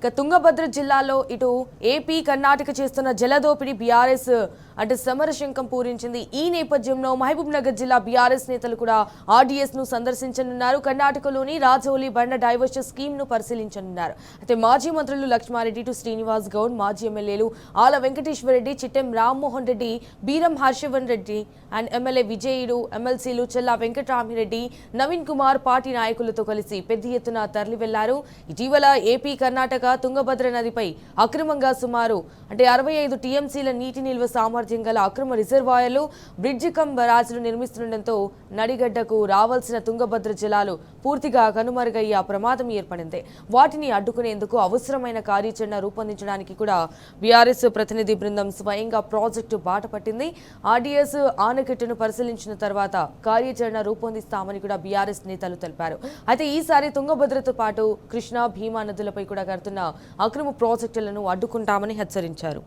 తుంగభద్ర జిల్లాలో ఇటు ఏపీ కర్ణాటక చేస్తున్న జలదోపిడి బీఆర్ఎస్ అంటే సమరశంఖం పూరించింది. ఈ నేపథ్యంలో మహబూబ్ నగర్ జిల్లా బీఆర్ఎస్ నేతలు కూడా ఆర్డీఎస్ ను సందర్శించనున్నారు. కర్ణాటకలోని రాజౌలి బండ డైవర్షన్ స్కీమ్ ను పరిశీలించనున్నారు. అయితే మాజీ మంత్రులు లక్ష్మారెడ్డి టు శ్రీనివాస్ గౌడ్, మాజీ ఎమ్మెల్యేలు ఆల వెంకటేశ్వర రెడ్డి, చిట్టెం రామ్మోహన్ రెడ్డి, బీరం హర్షవర్ధన్ రెడ్డి అండ్ ఎమ్మెల్యే విజయుడు, ఎమ్మెల్సీలు చెల్లా వెంకటరామిరెడ్డి, నవీన్ కుమార్ పార్టీ నాయకులతో కలిసి పెద్ద ఎత్తున తరలి వెళ్లారు. ఇటీవల ఏపీ కర్ణాటక తుంగభద్ర నదిపై అక్రమంగా సుమారు 65 టీఎంసీల నీటి నిల్వ సామర్థ్యం గల అక్రమ రిజర్వాయర్లు, బ్రిడ్జ్ కమ్ బరాజులు నిర్మిస్తుండటంతో నడిగడ్డకు రావాల్సిన తుంగభద్ర జలాలు పూర్తిగా కనుమరుగయ్యే ప్రమాదం ఏర్పడింది. వాటిని అడ్డుకునేందుకు అవసరమైన కార్యాచరణ రూపొందించడానికి కూడా బీఆర్ఎస్ ప్రతినిధి బృందం స్వయంగా ప్రాజెక్టు బాట పట్టింది. ఆర్డీఎస్ ఆనకట్టును పరిశీలించిన తర్వాత కార్యాచరణ రూపొందిస్తామని కూడా బీఆర్ఎస్ నేతలు తెలిపారు. అయితే ఈసారి తుంగభద్రతో పాటు కృష్ణా, భీమా నదులపై కూడా కడుతున్న అక్రమ ప్రాజెక్టులను అడ్డుకుంటామని హెచ్చరించారు.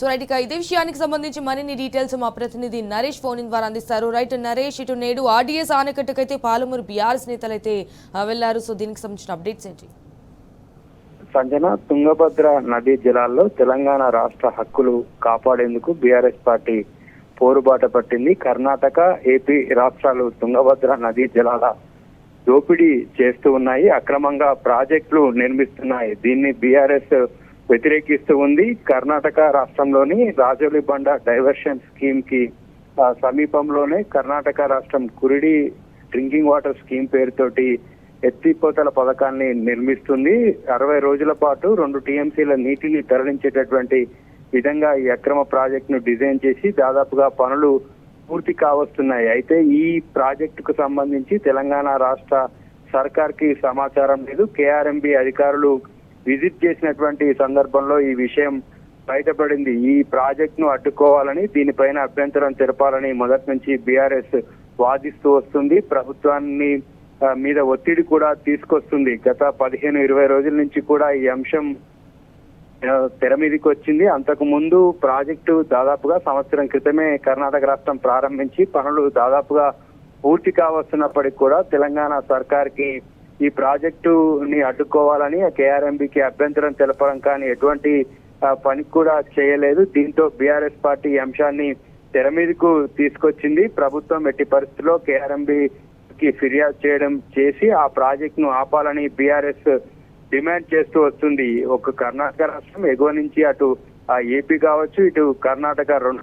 సో రైట్, ఇక ఇదే విషయానికి సంబంధించి మరిన్ని డీటెయిల్స్ మా ప్రతినిధి నరేష్ ఫోన్ ద్వారా అందిస్తారు. రైట్ నరేష్, ఇటు నేడు ఆర్డీఎస్ ఆనకట్టుకైతే పాలమూరు బీఆర్ఎస్ నేతలు అయితే వెళ్లారు. సో దీనికి సంబంధించిన అప్డేట్స్ ఏంటి? సంజన, తుంగభద్ర నదీ జలాల్లో తెలంగాణ రాష్ట్ర హక్కులు కాపాడేందుకు బీఆర్ఎస్ పార్టీ పోరుబాట పట్టింది. కర్ణాటక, ఏపీ రాష్ట్రాలు తుంగభద్ర నదీ జలాల దోపిడీ చేస్తూ ఉన్నాయి, అక్రమంగా ప్రాజెక్టులు నిర్మిస్తున్నాయి. దీన్ని బీఆర్ఎస్ వ్యతిరేకిస్తూ ఉంది. కర్ణాటక రాష్ట్రంలోని రాజౌలి బండ డైవర్షన్ స్కీమ్ కి సమీపంలోనే కర్ణాటక రాష్ట్రం కురిడి డ్రింకింగ్ వాటర్ స్కీమ్ పేరుతోటి ఎత్తిపోతల పథకాన్ని నిర్మిస్తుంది. 60 రోజుల పాటు 2 టీఎంసీల నీటిని తరలించేటటువంటి విధంగా ఈ అక్రమ ప్రాజెక్ట్ ను డిజైన్ చేసి దాదాపుగా పనులు పూర్తి కావస్తున్నాయి. అయితే ఈ ప్రాజెక్టుకు సంబంధించి తెలంగాణ రాష్ట్ర సర్కార్ కి సమాచారం లేదు. కేఆర్ఎంబి అధికారులు విజిట్ చేసినటువంటి సందర్భంలో ఈ విషయం బయటపడింది. ఈ ప్రాజెక్ట్ ను అడ్డుకోవాలని, దీనిపైన అభ్యంతరం తెలపాలని మొదటి నుంచి బీఆర్ఎస్ వాదిస్తూ వస్తుంది. ప్రభుత్వాన్ని మీద ఒత్తిడి కూడా తీసుకొస్తుంది. గత 15-20 రోజుల నుంచి కూడా ఈ అంశం తెర మీదకి వచ్చింది. అంతకు ముందు ప్రాజెక్టు దాదాపుగా సంవత్సరం క్రితమే కర్ణాటక రాష్ట్రం ప్రారంభించి పనులు దాదాపుగా పూర్తి కావస్తున్నప్పటికీ కూడా తెలంగాణ సర్కార్ కి ఈ ప్రాజెక్టుని అడ్డుకోవాలని కేఆర్ఎంబికి అభ్యంతరం తెలపడం కానీ ఎటువంటి పని కూడా చేయలేదు. దీంతో బీఆర్ఎస్ పార్టీ ఈ అంశాన్ని తెర మీదకు తీసుకొచ్చింది. ప్రభుత్వం ఎట్టి పరిస్థితుల్లో కేఆర్ఎంబికి ఫిర్యాదు చేసి ఆ ప్రాజెక్ట్ ను ఆపాలని బీఆర్ఎస్ డిమాండ్ చేస్తూ వస్తుంది. ఒక కర్ణాటక రాష్ట్రం ఎగువ నుంచి అటు ఏపీ కావచ్చు, ఇటు కర్ణాటక 2